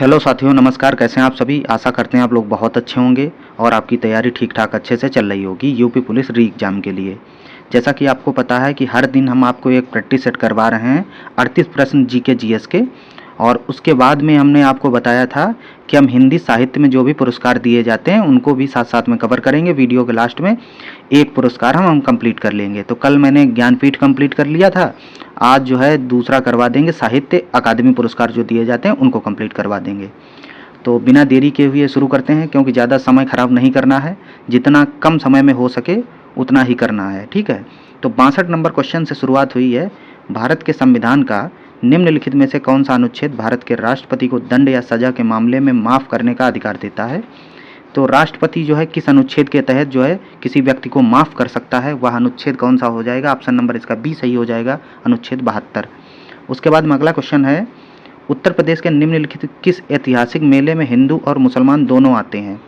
Hello साथियों, नमस्कार। कैसे हैं आप सभी? आशा करते हैं आप लोग बहुत अच्छे होंगे और आपकी तैयारी ठीक ठाक अच्छे से चल रही होगी यूपी पुलिस री एग्ज़ाम के लिए। जैसा कि आपको पता है कि हर दिन हम आपको एक प्रैक्टिस सेट करवा रहे हैं 38 प्रश्न जीके जीएस के, और उसके बाद में हमने आपको बताया था कि हम हिंदी साहित्य में जो भी पुरस्कार दिए जाते हैं उनको भी साथ साथ में कवर करेंगे। वीडियो के लास्ट में एक पुरस्कार हम कंप्लीट कर लेंगे। तो कल मैंने ज्ञानपीठ कंप्लीट कर लिया था, आज जो है दूसरा करवा देंगे, साहित्य अकादमी पुरस्कार जो दिए जाते हैं उनको कंप्लीट करवा देंगे। तो बिना देरी के हुए शुरू करते हैं, क्योंकि ज़्यादा समय ख़राब नहीं करना है, जितना कम समय में हो सके उतना ही करना है, ठीक है। तो 62 नंबर क्वेश्चन से शुरुआत हुई है। भारत के संविधान का निम्नलिखित में से कौन सा अनुच्छेद भारत के राष्ट्रपति को दंड या सजा के मामले में माफ़ करने का अधिकार देता है? तो राष्ट्रपति जो है किस अनुच्छेद के तहत जो है किसी व्यक्ति को माफ़ कर सकता है, वह अनुच्छेद कौन सा हो जाएगा? ऑप्शन नंबर इसका बी सही हो जाएगा, अनुच्छेद 72। उसके बाद में अगला क्वेश्चन है, उत्तर प्रदेश के निम्नलिखित किस ऐतिहासिक मेले में हिंदू और मुसलमान दोनों आते हैं?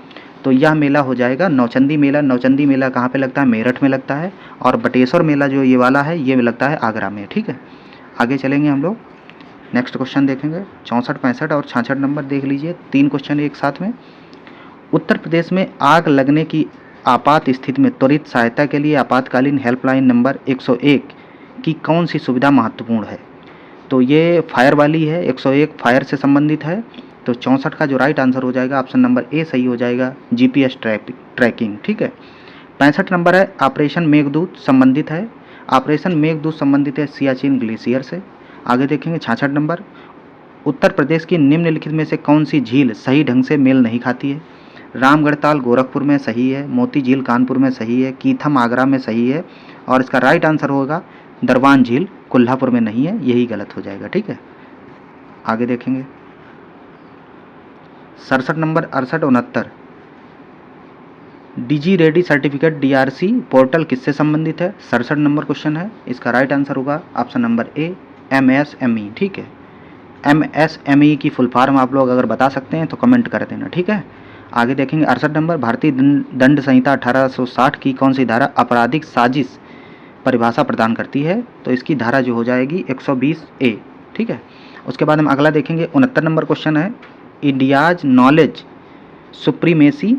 तो यह मेला हो जाएगा नौचंदी मेला। नौचंदी मेला कहाँ पे लगता है? मेरठ में लगता है। और बटेश्वर मेला जो ये वाला है ये लगता है आगरा में, ठीक है। आगे चलेंगे हम लोग, नेक्स्ट क्वेश्चन देखेंगे। 64, 65 और 66 नंबर देख लीजिए, 3 क्वेश्चन एक साथ में। उत्तर प्रदेश में आग लगने की आपात स्थिति में त्वरित सहायता के लिए आपातकालीन हेल्पलाइन नंबर 101 की कौन सी सुविधा महत्वपूर्ण है? तो ये फायर वाली है, 101 फायर से संबंधित है। तो 64 का जो राइट आंसर हो जाएगा ऑप्शन नंबर ए सही हो जाएगा, जीपीएस ट्रैकिंग, ठीक है। 65 नंबर है, ऑपरेशन मेघदूत संबंधित है। ऑपरेशन मेघदूत संबंधित है सियाचिन ग्लेशियर से। आगे देखेंगे 66 नंबर, उत्तर प्रदेश की निम्नलिखित में से कौन सी झील सही ढंग से मेल नहीं खाती है? रामगढ़ ताल गोरखपुर में सही है, मोती झील कानपुर में सही है, कीथम आगरा में सही है, और इसका राइट आंसर होगा दरबान झील कोल्हापुर में नहीं है, यही गलत हो जाएगा, ठीक है। आगे देखेंगे 67 नंबर, 68, 69, डिजी रेडी सर्टिफिकेट डीआरसी पोर्टल किससे संबंधित है? 67 नंबर क्वेश्चन है, इसका राइट आंसर होगा ऑप्शन नंबर ए, एमएसएमई, ठीक है। एमएसएमई की फुल फॉर्म आप लोग अगर बता सकते हैं तो कमेंट कर देना, ठीक है। आगे देखेंगे 68 नंबर, भारतीय दंड संहिता 1860 की कौन सी धारा आपराधिक साजिश परिभाषा प्रदान करती है? तो इसकी धारा जो हो जाएगी 120A, ठीक है। उसके बाद हम अगला देखेंगे 69 नंबर क्वेश्चन है, India's knowledge supremacy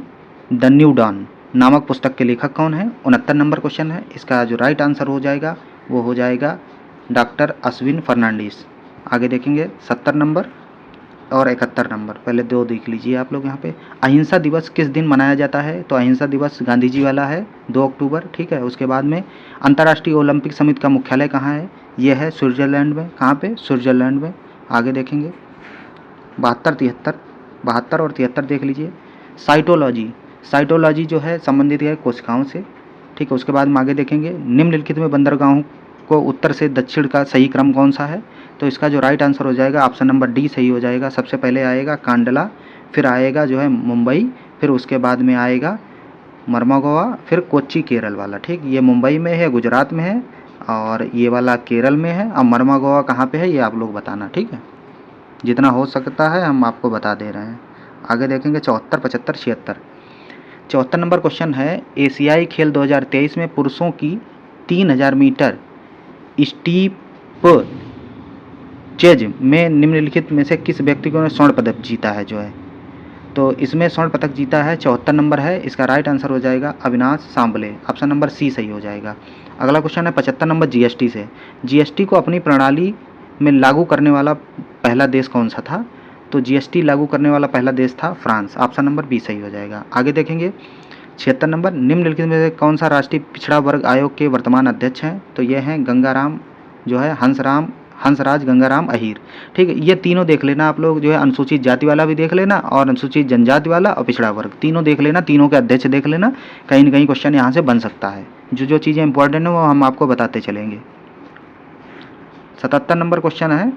the new dawn नामक पुस्तक के लेखक कौन है? 69 नंबर क्वेश्चन है, इसका जो राइट आंसर हो जाएगा वो हो जाएगा डॉक्टर अश्विन फर्नांडिस। आगे देखेंगे 70 नंबर और 71 नंबर, पहले दो देख लीजिए आप लोग यहाँ पे। अहिंसा दिवस किस दिन मनाया जाता है? तो अहिंसा दिवस गांधी जी वाला है 2 अक्टूबर, ठीक है। उसके बाद में अंतर्राष्ट्रीय ओलंपिक समिति का मुख्यालय कहाँ है? ये है स्विट्जरलैंड में। कहाँ पे? स्विट्जरलैंड में। आगे देखेंगे 72, 73, 72 और 73 देख लीजिए। साइटोलॉजी जो है संबंधित है कोशिकाओं से, ठीक है। उसके बाद में आगे देखेंगे निम्नलिखित में बंदरगाहों को उत्तर से दक्षिण का सही क्रम कौन सा है? तो इसका जो राइट आंसर हो जाएगा ऑप्शन नंबर डी सही हो जाएगा। सबसे पहले आएगा कांडला, फिर आएगा जो है मुंबई, फिर उसके बाद में आएगा मर्मागोवा, फिर कोच्चि केरल वाला, ठीक। ये मुंबई में है, गुजरात में है, और ये वाला केरल में है। अब मर्मागोवा कहाँ पे है ये आप लोग बताना, ठीक है। जितना हो सकता है हम आपको बता दे रहे हैं। आगे देखेंगे 74, 75, 76। 74 नंबर क्वेश्चन है, एशियाई खेल 2023 में पुरुषों की 3000 मीटर स्टीप चेज में निम्नलिखित में से किस व्यक्ति को स्वर्ण पदक जीता है जो है? तो इसमें स्वर्ण पदक जीता है, 74 नंबर है, इसका राइट आंसर हो जाएगा अविनाश सांबले, ऑप्शन नंबर सी सही हो जाएगा। अगला क्वेश्चन है 75 नंबर, जीएसटी से। जीएसटी को अपनी प्रणाली में लागू करने वाला पहला देश कौन सा था? तो जीएसटी लागू करने वाला पहला देश था फ्रांस, ऑप्शन नंबर बी सही हो जाएगा। आगे देखेंगे 76 नंबर, निम्नलिखित में से कौन सा राष्ट्रीय पिछड़ा वर्ग आयोग के वर्तमान अध्यक्ष हैं? तो ये हैं गंगाराम जो है हंसराज गंगाराम अहीर, ठीक है। ये तीनों देख लेना आप लोग, जो है अनुसूचित जाति वाला भी देख लेना और अनुसूचित जनजाति वाला और पिछड़ा वर्ग, तीनों देख लेना, तीनों के अध्यक्ष देख लेना। कहीं न कहीं क्वेश्चन यहाँ से बन सकता है। जो चीज़ें इंपॉर्टेंट है वो हम आपको बताते चलेंगे। 77 नंबर क्वेश्चन है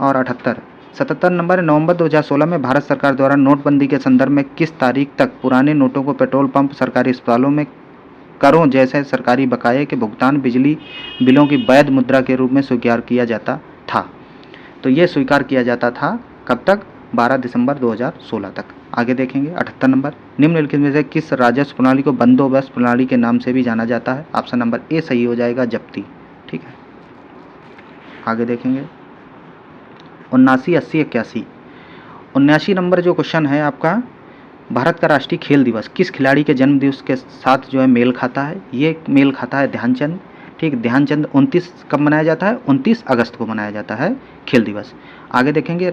और 78। 77 नंबर, नवंबर 2016 में भारत सरकार द्वारा नोटबंदी के संदर्भ में किस तारीख तक पुराने नोटों को पेट्रोल पंप, सरकारी अस्पतालों में करों जैसे सरकारी बकाये के भुगतान, बिजली बिलों की वैध मुद्रा के रूप में स्वीकार किया जाता था? तो ये स्वीकार किया जाता था कब तक? 12 दिसंबर 2016 तक। आगे देखेंगे 78 नंबर, निम्नलिखित में से किस राजस्व प्रणाली को बंदोबस्त प्रणाली के नाम से भी जाना जाता है? ऑप्शन नंबर ए सही हो जाएगा, जब्ती, ठीक है। आगे देखेंगे 79, 80, 81। 79 नंबर जो क्वेश्चन है आपका, भारत का राष्ट्रीय खेल दिवस किस खिलाड़ी के जन्म दिवस के साथ जो है मेल खाता है? ये मेल खाता है ध्यानचंद। ठीक, ध्यानचंद 29 कब मनाया जाता है? 29 अगस्त को मनाया जाता है खेल दिवस। आगे देखेंगे,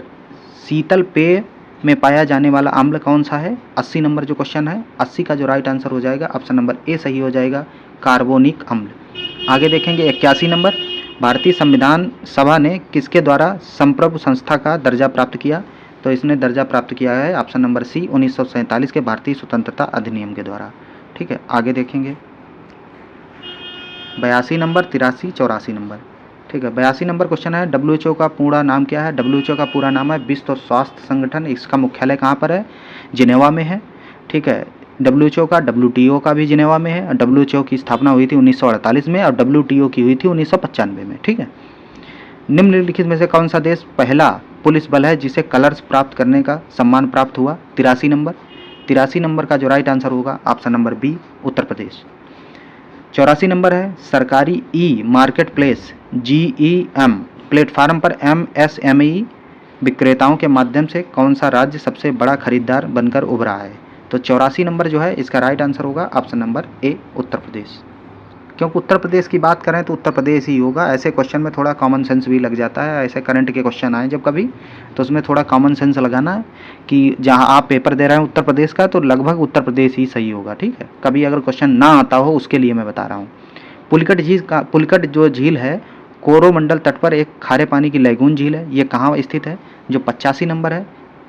शीतल पेय में पाया जाने वाला अम्ल कौन सा है? 80 नंबर जो क्वेश्चन है, 80 का जो राइट आंसर हो जाएगा ऑप्शन नंबर ए सही हो जाएगा, कार्बोनिक अम्ल। आगे देखेंगे 81 नंबर, भारतीय संविधान सभा ने किसके द्वारा संप्रभु संस्था का दर्जा प्राप्त किया? तो इसने दर्जा प्राप्त किया है ऑप्शन नंबर सी 1947 के भारतीय स्वतंत्रता अधिनियम के द्वारा। ठीक है, आगे देखेंगे 82 नंबर, 83, 84 नंबर। ठीक है, 82 नंबर क्वेश्चन है, WHO का पूरा नाम क्या है? WHO का पूरा नाम है विश्व स्वास्थ्य संगठन। इसका मुख्यालय कहाँ पर है? जिनेवा में है। ठीक है, WHO का WTO का भी जिनेवा में है। WHO की स्थापना हुई थी 1948 में और WTO की हुई थी 1995 में। ठीक है, निम्नलिखित में से कौन सा देश पहला पुलिस बल है जिसे कलर्स प्राप्त करने का सम्मान प्राप्त हुआ? 83 नंबर। 83 नंबर का जो राइट आंसर होगा option number B, Uttar Pradesh. 84 number है, सरकारी ई मार्केट प्लेस GEM प्लेटफार्म पर MSME विक्रेताओं के माध्यम से कौन सा राज्य सबसे बड़ा खरीदार बनकर उभरा है? तो 84 नंबर जो है इसका राइट आंसर होगा option number A, Uttar Pradesh. क्योंकि उत्तर प्रदेश की बात करें तो उत्तर प्रदेश ही होगा। ऐसे क्वेश्चन में थोड़ा कॉमन सेंस भी लग जाता है। ऐसे करंट के क्वेश्चन आए जब कभी, तो उसमें थोड़ा कॉमन सेंस लगाना है कि जहां आप पेपर दे रहे हैं उत्तर प्रदेश का, तो लगभग उत्तर प्रदेश ही सही होगा। ठीक है, कभी अगर क्वेश्चन ना आता हो उसके लिए मैं बता रहा हूँ। पुलिकट जो झील है कोरोमंडल तट पर एक खारे पानी की लैगून झील है। ये कहाँ स्थित है? जो 85 नंबर है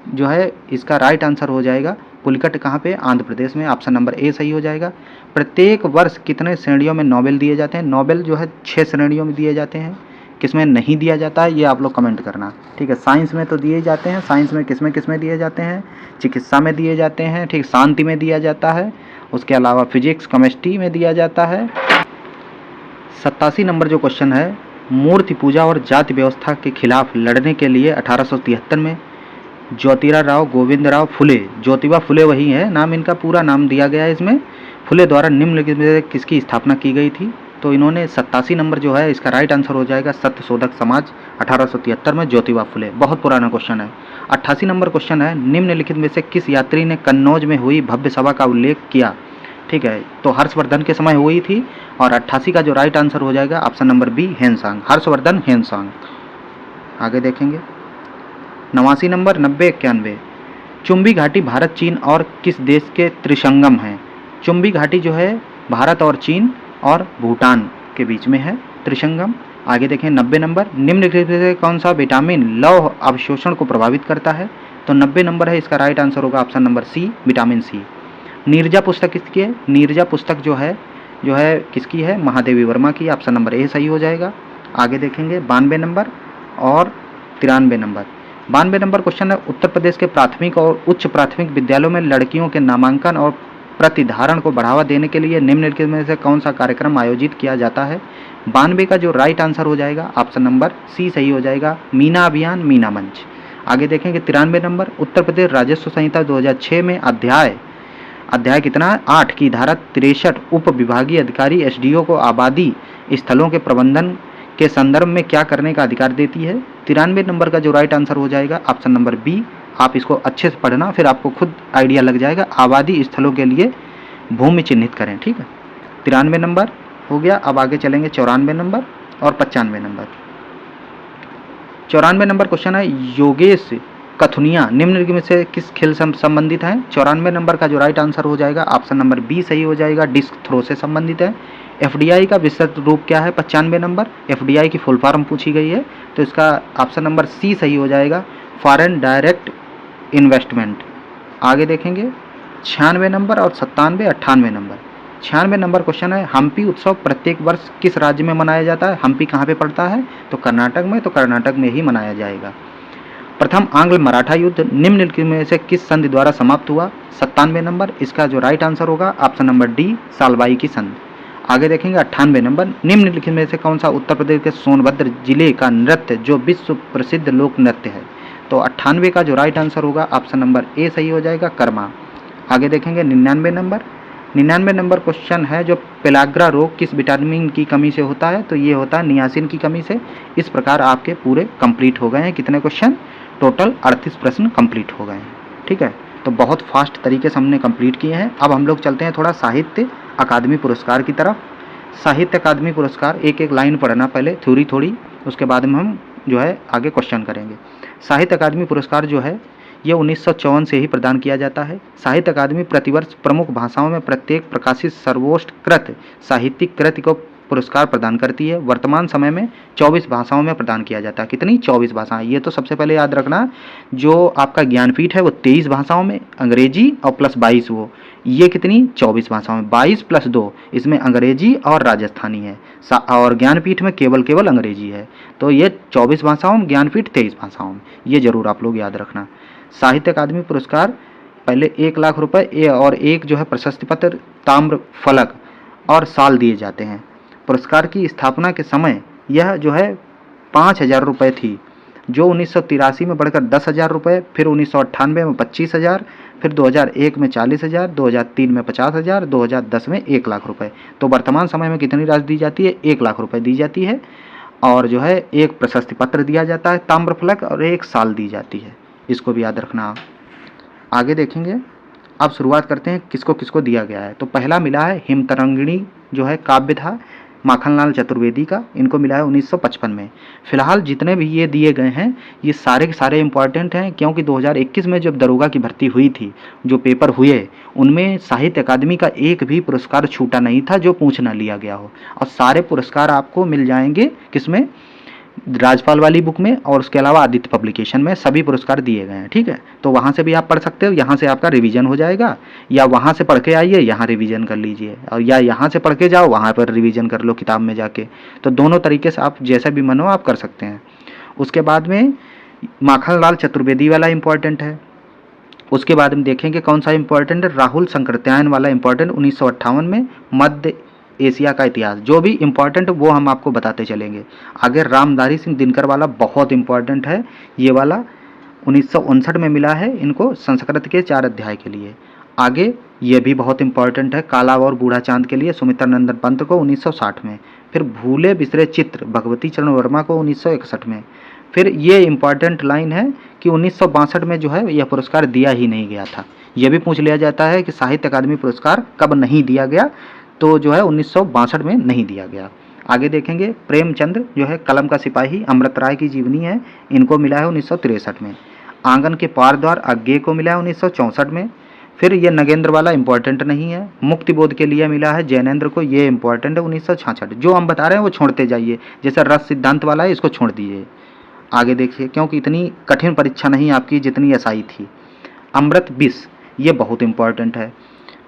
जो है इसका राइट आंसर हो जाएगा पुलिकट। कहाँ पे? आंध्र प्रदेश में। ऑप्शन नंबर ए सही हो जाएगा। प्रत्येक वर्ष कितने श्रेणियों में नोबेल दिए जाते हैं? नोबेल जो है 6 श्रेणियों में दिए जाते हैं। किसमें नहीं दिया जाता है ये आप लोग कमेंट करना। ठीक है, साइंस में तो दिए जाते हैं। साइंस में किसमें दिए जाते हैं? चिकित्सा में दिए जाते हैं। ठीक, शांति में दिया जाता है। उसके अलावा फिजिक्स केमिस्ट्री में दिया जाता है। 87 नंबर जो क्वेश्चन है, मूर्ति पूजा और जाति व्यवस्था के खिलाफ लड़ने के लिए 1873 में ज्योतिराव गोविंदराव फुले, ज्योतिबा फुले वही है, नाम इनका पूरा नाम दिया गया है इसमें, फुले द्वारा निम्नलिखित में से किसकी स्थापना की गई थी? तो इन्होंने 87 नंबर जो है इसका राइट आंसर हो जाएगा सत्य शोधक समाज 1873 में ज्योतिबा फुले। बहुत पुराना क्वेश्चन है। 88 नंबर क्वेश्चन है, निम्नलिखित में से किस यात्री ने कन्नौज में हुई भव्य सभा का उल्लेख किया? ठीक है, तो हर्षवर्धन के समय हुई थी। और 88 का जो राइट आंसर हो जाएगा option number B, Hiuen Tsang, Harshavardhana Hiuen Tsang. आगे देखेंगे 89 नंबर, 90, 91। चुंबी घाटी भारत, चीन और किस देश के त्रिसंगम है? चुंबी घाटी जो है भारत और चीन और भूटान के बीच में है, त्रिसंगम। आगे देखें 90 नंबर, निम्नलिखित में से कौन सा विटामिन लौह अवशोषण को प्रभावित करता है? तो 90 नंबर है इसका राइट आंसर होगा option number C, vitamin C. Neerja पुस्तक किसकी है? नीरजा पुस्तक जो है किसकी है? महादेवी वर्मा की। ऑप्शन नंबर ए सही हो जाएगा। आगे देखेंगे 92 नंबर और 93 नंबर। 92 नंबर क्वेश्चन है, उत्तर प्रदेश के प्राथमिक और उच्च प्राथमिक विद्यालयों में लड़कियों के नामांकन और प्रतिधारण को बढ़ावा देने के लिए निम्नलिखित में से कौन सा कार्यक्रम आयोजित किया जाता है? 92 का जो राइट आंसर हो जाएगा ऑप्शन नंबर सी सही हो जाएगा, मीना अभियान, मीना मंच। आगे देखेंगे 93 नंबर, उत्तर प्रदेश राजस्व संहिता 2006 में अध्याय कितना? 8 की धारा 63 उप विभागीय अधिकारी SDO को आबादी स्थलों के प्रबंधन के संदर्भ में क्या करने का अधिकार देती है? 93 नंबर का जो राइट आंसर हो जाएगा ऑप्शन नंबर बी। आप इसको अच्छे से पढ़ना, फिर आपको खुद आइडिया लग जाएगा। आबादी स्थलों के लिए भूमि चिन्हित करें। ठीक है, 93 नंबर हो गया। अब आगे चलेंगे 94 नंबर और 95 नंबर। 94 नंबर क्वेश्चन है, योगेश कथुनिया निम्नलिखित में से किस खेल से संबंधित है? 94 नंबर का जो राइट आंसर हो जाएगा ऑप्शन नंबर बी सही हो जाएगा, डिस्क थ्रो से संबंधित है। FDI का विस्तृत रूप क्या है? 95 नंबर, FDI की फुल फॉर्म पूछी गई है, तो इसका ऑप्शन नंबर सी सही हो जाएगा, फॉरेन डायरेक्ट इन्वेस्टमेंट। आगे देखेंगे 96 नंबर और 97, 98 नंबर। 96 नंबर क्वेश्चन है, हम्पी उत्सव प्रत्येक वर्ष किस राज्य में मनाया जाता है? हम्पी कहाँ पे पड़ता है? तो कर्नाटक में, तो कर्नाटक में ही मनाया जाएगा। प्रथम आंग्ल मराठा युद्ध निम्नलिखित में से किस संधि द्वारा समाप्त हुआ? 97 नंबर, इसका जो राइट आंसर होगा ऑप्शन नंबर डी, सालबाई की संधि। आगे देखेंगे 98 नंबर, निम्नलिखित में से कौन सा उत्तर प्रदेश के सोनभद्र जिले का नृत्य जो विश्व प्रसिद्ध लोक नृत्य है? तो 98 का जो राइट आंसर होगा ऑप्शन नंबर ए सही हो जाएगा, कर्मा। आगे देखेंगे 99 नंबर। 99 नंबर क्वेश्चन है, जो पेलाग्रा रोग किस विटामिन की कमी से होता है? तो ये होता है नियासिन की कमी से। इस प्रकार आपके पूरे कंप्लीट हो गए हैं कितने क्वेश्चन? टोटल 38 प्रश्न कंप्लीट हो गए हैं। ठीक है, तो बहुत फास्ट तरीके से हमने कंप्लीट किए हैं। अब हम लोग चलते हैं थोड़ा साहित्य अकादमी पुरस्कार की तरफ। साहित्य अकादमी पुरस्कार एक एक लाइन पढ़ना पहले, थ्योरी थोड़ी, उसके बाद में हम जो है आगे क्वेश्चन करेंगे। साहित्य अकादमी पुरस्कार जो है ये 1954 से ही प्रदान किया जाता है। साहित्य अकादमी प्रतिवर्ष प्रमुख भाषाओं में प्रत्येक प्रकाशित सर्वोत्कृष्ट साहित्यिक कृति को पुरस्कार प्रदान करती है। वर्तमान समय में 24 भाषाओं में प्रदान किया जाता है। कितनी? 24 भाषाएं। ये तो सबसे पहले याद रखना, जो आपका ज्ञानपीठ है वो 23 भाषाओं में, अंग्रेजी और प्लस 22 वो, ये कितनी? 24 भाषाओं में। 22 प्लस 2 इसमें अंग्रेजी और राजस्थानी है, और ज्ञानपीठ में केवल अंग्रेजी है। तो ये 24 भाषाओं में, ज्ञानपीठ 23 भाषाओं में। ये जरूर आप लोग याद रखना। साहित्य अकादमी पुरस्कार पहले 1 लाख रुपए और एक जो है प्रशस्ति पत्र, ताम्र फलक और साल दिए जाते हैं। पुरस्कार की स्थापना के समय यह जो है 5,000 रुपये थी, जो 1983 में बढ़कर 10,000 रुपये, फिर 1998 में 25,000, फिर 2001 में 40,000, 2003 में 50,000, 2010 में 1 लाख रुपये। तो वर्तमान समय में कितनी राशि दी जाती है? 1 लाख रुपये दी जाती है, और जो है एक प्रशस्ति पत्र दिया जाता है ताम्र फलक, और एक साल दी जाती है। इसको भी याद रखना आप। आगे देखेंगे। अब शुरुआत करते हैं किसको किसको दिया गया है। तो पहला मिला है हिमतरंगिणी, जो है काव्य था माखनलाल चतुर्वेदी का, इनको मिला है 1955 में। फिलहाल जितने भी ये दिए गए हैं ये सारे के सारे इम्पॉर्टेंट हैं, क्योंकि 2021 में जब दरोगा की भर्ती हुई थी, जो पेपर हुए, उनमें साहित्य अकादमी का एक भी पुरस्कार छूटा नहीं था जो पूछ ना लिया गया हो। और सारे पुरस्कार आपको मिल जाएंगे किसमें? राजपाल वाली बुक में, और उसके अलावा आदित्य पब्लिकेशन में सभी पुरस्कार दिए गए हैं। ठीक है, तो वहाँ से भी आप पढ़ सकते हो, यहाँ से आपका रिवीजन हो जाएगा, या वहाँ से पढ़ के आइए, यहाँ रिवीजन कर लीजिए, और या यहाँ से पढ़ के जाओ, वहाँ पर रिवीजन कर लो किताब में जाके। तो दोनों तरीके से आप जैसा भी मन हो आप कर सकते हैं। उसके बाद में माखनलाल चतुर्वेदी वाला इम्पॉर्टेंट है। उसके बाद में देखेंगे कौन सा इम्पॉर्टेंट है, राहुल संकृत्यायन वाला इम्पॉर्टेंट 1958 में, मध्य एशिया का इतिहास। जो भी इम्पॉर्टेंट वो हम आपको बताते चलेंगे। आगे रामधारी सिंह दिनकर वाला बहुत इम्पॉर्टेंट है, ये वाला 1959 में मिला है इनको, संस्कृत के 4 अध्याय के लिए। आगे ये भी बहुत इम्पॉर्टेंट है, काला और बूढ़ा चांद के लिए सुमित्रा नंदन पंत को 1960 में। फिर भूले बिसरे चित्र भगवती चरण वर्मा को 1961 में। फिर ये इम्पॉर्टेंट लाइन है कि 1962 में जो है यह पुरस्कार दिया ही नहीं गया था। यह भी पूछ लिया जाता है कि साहित्य अकादमी पुरस्कार कब नहीं दिया गया, तो जो है 1962 में नहीं दिया गया। आगे देखेंगे प्रेमचंद जो है कलम का सिपाही, अमृत राय की जीवनी है, इनको मिला है 1963 में। आंगन के पार द्वार अज्ञे को मिला है 1964 में। फिर ये नगेंद्र वाला इम्पोर्टेंट नहीं है। मुक्ति बोध के लिए मिला है जैनेंद्र को, ये इम्पोर्टेंट है 1966। जो हम बता रहे हैं वो छोड़ते जाइए, जैसे रस सिद्धांत वाला है इसको छोड़ दीजिए। आगे देखिए, क्योंकि इतनी कठिन परीक्षा नहीं आपकी जितनी एसआई थी। अमृत बिस ये बहुत इम्पोर्टेंट है।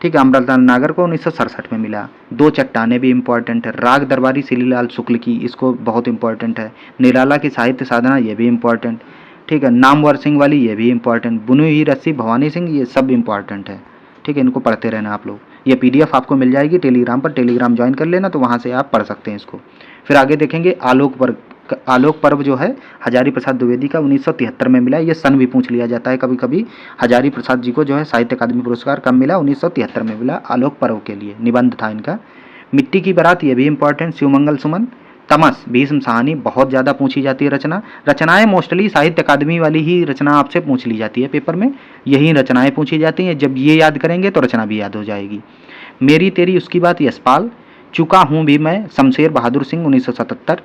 ठीक है, अमृतलाल नागर को 1967 में मिला। 2 चट्टानें भी इम्पोर्टेंट है। राग दरबारी सिलीलाल शुक्ल की, इसको बहुत इम्पोर्टेंट है। निराला की साहित्य साधना ये भी इम्पोर्टेंट। ठीक है, नामवर सिंह वाली ये भी इम्पोर्टेंट। बुनी हुई रस्सी भवानी सिंह, ये सब इम्पोर्टेंट है। ठीक है, इनको पढ़ते रहना आप लोग। ये पीडीएफ आपको मिल जाएगी टेलीग्राम पर, टेलीग्राम ज्वाइन कर लेना, तो वहाँ से आप पढ़ सकते हैं इसको। फिर आगे देखेंगे आलोक पर्व जो है हजारी प्रसाद द्विवेदी का 1973 में मिला। ये सन भी पूछ लिया जाता है कभी कभी। हजारी प्रसाद जी को जो है साहित्य अकादमी पुरस्कार कब मिला? 1973 में मिला, आलोक पर्व के लिए निबंध था इनका। मिट्टी की बारात ये भी इम्पोर्टेंट। शिवमंगल सुमन, तमस, भीष्म सहानी बहुत ज़्यादा पूछी जाती है रचनाएं मोस्टली साहित्य अकादमी वाली ही रचना आपसे पूछ ली जाती है पेपर में, यही रचनाएं पूछी जाती हैं। जब ये याद करेंगे तो रचना भी याद हो जाएगी। मेरी तेरी उसकी बात यशपाल, चुका हूँ भी मैं शमशेर बहादुर सिंह 1977।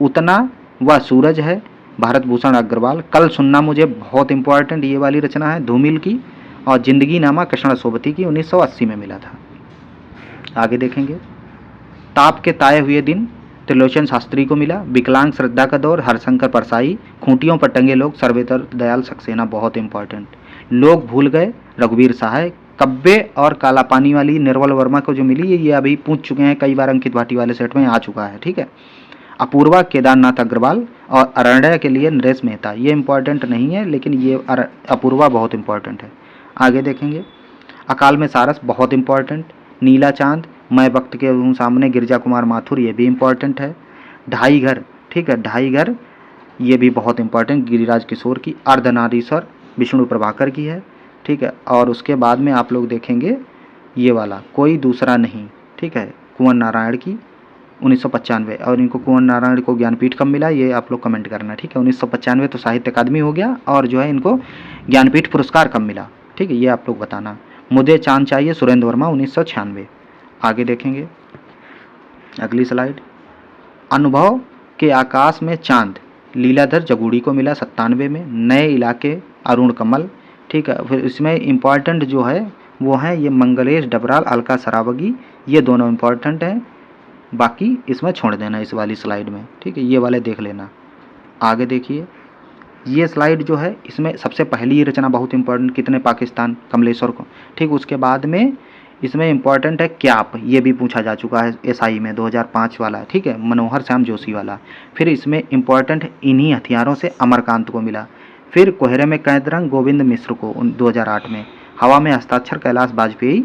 उतना वह सूरज है भारत भूषण अग्रवाल। कल सुनना मुझे बहुत इंपॉर्टेंट ये वाली रचना है धूमिल की। और जिंदगी नामा कृष्ण सोबती की 1980 में मिला था। आगे देखेंगे ताप के ताए हुए दिन त्रिलोचन शास्त्री को मिला। विकलांग श्रद्धा का दौर हरशंकर परसाई। खूंटियों पर टंगे लोग सर्वेतर दयाल सक्सेना बहुत इंपॉर्टेंट। लोग भूल गए रघुवीर सहाय। कब्बे और काला पानी वाली निर्मल वर्मा को जो मिली ये अभी पूछ चुके हैं कई बार, अंकित भाटी वाले सेट में आ चुका है। ठीक है, अपूर्वा केदारनाथ अग्रवाल और अरण्य के लिए नरेश मेहता, ये इंपॉर्टेंट नहीं है लेकिन ये अपूर्वा बहुत इंपॉर्टेंट है। आगे देखेंगे अकाल में सारस बहुत इंपॉर्टेंट। नीला चांद, मैं वक्त के हूँ सामने, गिरजा कुमार माथुर, ये भी इंपॉर्टेंट है। ढाई घर, ठीक है, ढाई घर ये भी बहुत इंपॉर्टेंट, गिरिराज किशोर की। अर्धनारीश्वर विष्णु प्रभाकर की है। ठीक है, और उसके बाद में आप लोग देखेंगे ये वाला कोई दूसरा नहीं, ठीक है, कुंवर नारायण की। 1995। और इनको कुंवर नारायण को ज्ञानपीठ कब मिला, ये आप लोग कमेंट करना, ठीक है। 1995 तो साहित्य अकादमी हो गया, और जो है इनको ज्ञानपीठ पुरस्कार कब मिला, ठीक है, ये आप लोग बताना। मुझे चांद चाहिए, सुरेंद्र वर्मा, 1996। आगे देखेंगे अगली स्लाइड। अनुभव के आकाश में चांद, लीलाधर जगूड़ी को मिला 97 में। नए इलाके, अरुण कमल, ठीक है। फिर इसमें इम्पॉर्टेंट जो है वो है ये मंगलेश डबराल, अलका सरावगी, ये दोनों इम्पॉर्टेंट हैं, बाकी इसमें छोड़ देना इस वाली स्लाइड में, ठीक है, ये वाले देख लेना। आगे देखिए ये स्लाइड जो है इसमें सबसे पहली रचना बहुत इंपॉर्टेंट, कितने पाकिस्तान, कमलेश्वर को, ठीक। उसके बाद में इसमें इंपॉर्टेंट है क्याप, ये भी पूछा जा चुका है एसआई में 2005 वाला, ठीक है, मनोहर श्याम जोशी वाला। फिर इसमें इंपॉर्टेंट इन्हीं हथियारों से अमरकांत को मिला। फिर कोहरे में कैद रंग गोविंद मिश्र को 2008 में। हवा में हस्ताक्षर कैलाश वाजपेयी,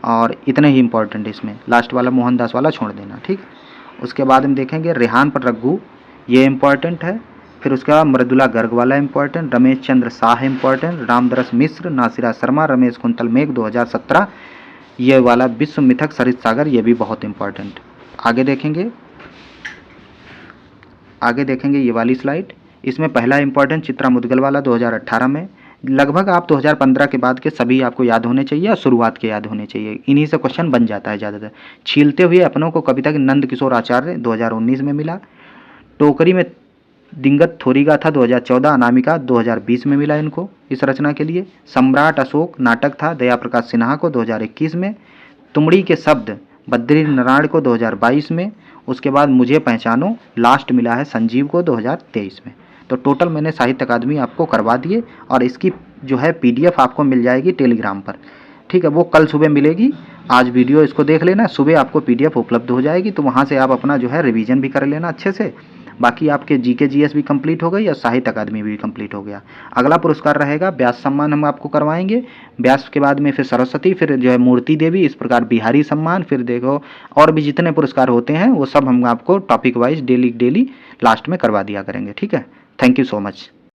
और इतने ही इंपॉर्टेंट इसमें, लास्ट वाला मोहनदास वाला छोड़ देना, ठीक। उसके बाद हम देखेंगे रेहान पर रघु, ये इंपॉर्टेंट है। फिर उसके बाद मृदुला गर्ग वाला इंपॉर्टेंट, रमेश चंद्र शाह इंपॉर्टेंट, रामदरस मिश्र, नासिरा शर्मा, रमेश कुंतल मेघ 2017, ये वाला विश्व मिथक सरित सागर, ये भी बहुत इंपॉर्टेंट। आगे देखेंगे ये वाली स्लाइड। इसमें पहला इंपॉर्टेंट चित्रा मुदगल वाला 2018 में। लगभग आप 2015 के बाद के सभी आपको याद होने चाहिए, और शुरुआत के याद होने चाहिए, इन्हीं से क्वेश्चन बन जाता है ज़्यादातर। छीलते हुए अपनों को कविता के नंद किशोर आचार्य 2019 में मिला। टोकरी में दिंगत थोरीगा था 2014, अनामिका 2020 में मिला इनको इस रचना के लिए। सम्राट अशोक नाटक था दया प्रकाश सिन्हा को 2021 में। तुमड़ी के शब्द बद्री नारायण को 2022 में। उसके बाद मुझे पहचानो लास्ट मिला है संजीव को 2023 में। तो टोटल मैंने साहित्य अकादमी आपको करवा दिए, और इसकी जो है PDF आपको मिल जाएगी टेलीग्राम पर, ठीक है, वो कल सुबह मिलेगी। आज वीडियो इसको देख लेना, सुबह आपको PDF उपलब्ध हो जाएगी, तो वहाँ से आप अपना जो है रिवीजन भी कर लेना अच्छे से। बाकी आपके GK GS भी कंप्लीट हो गई, और साहित्य अकादमी भी कंप्लीट हो गया। अगला पुरस्कार रहेगा व्यास सम्मान, हम आपको करवाएंगे। व्यास के बाद में फिर सरस्वती, फिर जो है मूर्ति देवी, इस प्रकार बिहारी सम्मान, फिर देखो और भी जितने पुरस्कार होते हैं वो सब हम आपको टॉपिक वाइज डेली लास्ट में करवा दिया करेंगे, ठीक है। Thank you so much.